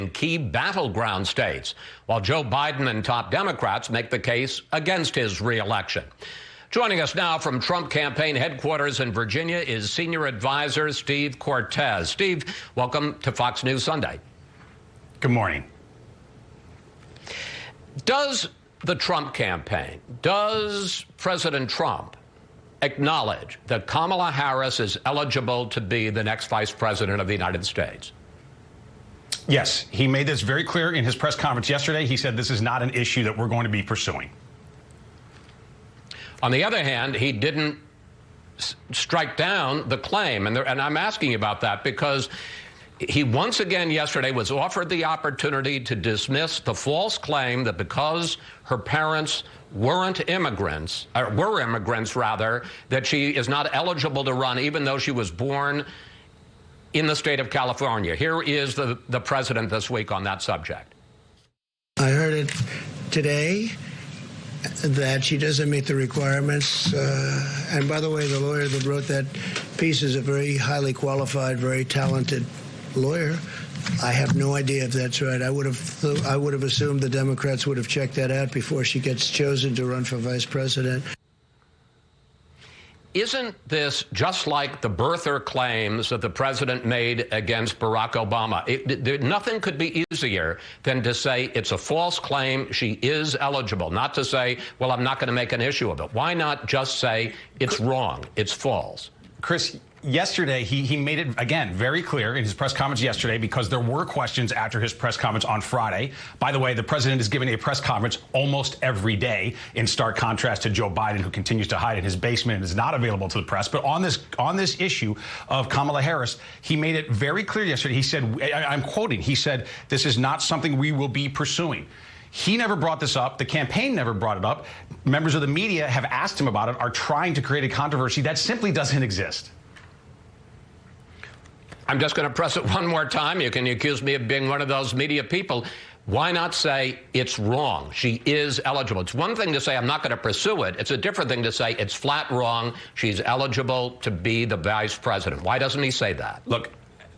in key battleground states, while Joe Biden and top Democrats make the case against his reelection. Joining us now from Trump campaign headquarters in Virginia is senior advisor Steve Cortes. Steve, welcome to Fox News Sunday. Good morning. Does the Trump campaign, does President Trump acknowledge that Kamala Harris is eligible to be the next vice president of the United States? Yes, he made this very clear in his press conference yesterday. He said this is not an issue that we're going to be pursuing. On the other hand, he didn't strike down the claim, and I'm asking you about that because he once again yesterday was offered the opportunity to dismiss the false claim that because her parents were immigrants rather, that she is not eligible to run even though she was born in the state of California. Here is the president this week on that subject. I heard it today that she doesn't meet the requirements. And by the way, the lawyer that wrote that piece is a very highly qualified, very talented lawyer. I have no idea if that's right. I would have assumed the Democrats would have checked that out before she gets chosen to run for vice president. Isn't this just like the birther claims that the president made against Barack Obama? Nothing could be easier than to say it's a false claim, she is eligible, not to say, well, I'm not going to make an issue of it. Why not just say it's wrong, it's false? Chris, yesterday, he made it, again, very clear in his press conference yesterday because there were questions after his press conference on Friday. By the way, the president is giving a press conference almost every day, in stark contrast to Joe Biden, who continues to hide in his basement and is not available to the press. But on this issue of Kamala Harris, he made it very clear yesterday. He said, I'm quoting, he said, this is not something we will be pursuing. He never brought this up. The campaign never brought it up. Members of the media have asked him about it, are trying to create a controversy that simply doesn't exist. I'm just going to press it one more time. You can accuse me of being one of those media people. Why not say it's wrong? She is eligible. It's one thing to say I'm not going to pursue it. It's a different thing to say it's flat wrong. She's eligible to be the vice president. Why doesn't he say that? Look,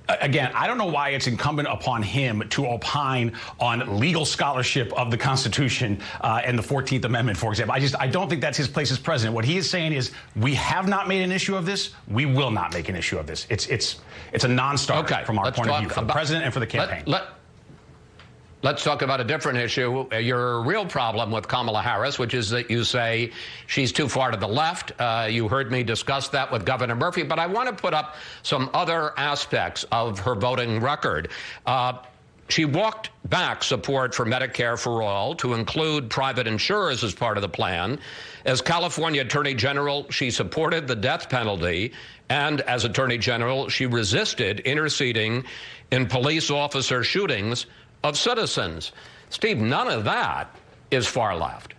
again, I don't know why it's incumbent upon him to opine on legal scholarship of the Constitution and the 14th Amendment, for example. I don't think that's his place as president. What he is saying is we have not made an issue of this. We will not make an issue of this. It's a non-starter from our point of view, for the president and for the campaign. Let's talk about a different issue. Your real problem with Kamala Harris, which is that you say she's too far to the left. You heard me discuss that with Governor Murphy, but I want to put up some other aspects of her voting record. She walked back support for Medicare for all to include private insurers as part of the plan. As California Attorney General, she supported the death penalty, and as Attorney General, she resisted interceding in police officer shootings of citizens. Steve, none of that is far left.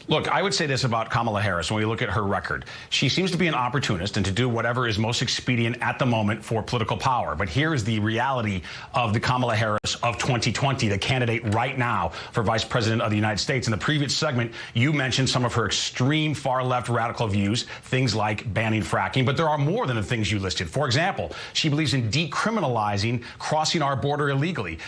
Look, I would say this about Kamala Harris when we look at her record. She seems to be an opportunist and to do whatever is most expedient at the moment for political power. But here is the reality of the Kamala Harris of 2020, the candidate right now for vice president of the United States. In the previous segment, you mentioned some of her extreme far-left radical views, things like banning fracking. But there are more than the things you listed. For example, she believes in decriminalizing crossing our border illegally.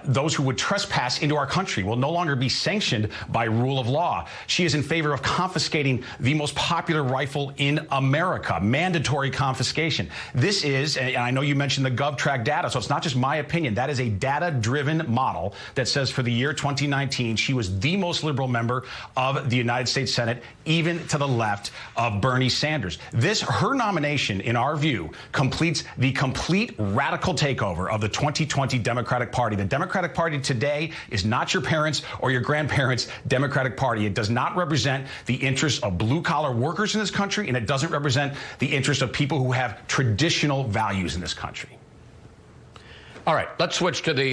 Those who would trespass into our country will no longer be sanctioned by rule of law. She is in favor of confiscating the most popular rifle in America, mandatory confiscation. This is, and I know you mentioned the GovTrack data, so it's not just my opinion. That is a data-driven model that says for the year 2019, she was the most liberal member of the United States Senate, even to the left of Bernie Sanders. Her nomination, in our view, completes the complete radical takeover of the 2020 Democratic Party. The Democratic Party today is not your parents' or your grandparents' Democratic Party. It does not represent the interests of blue-collar workers in this country, and it doesn't represent the interests of people who have traditional values in this country. All right, let's switch to the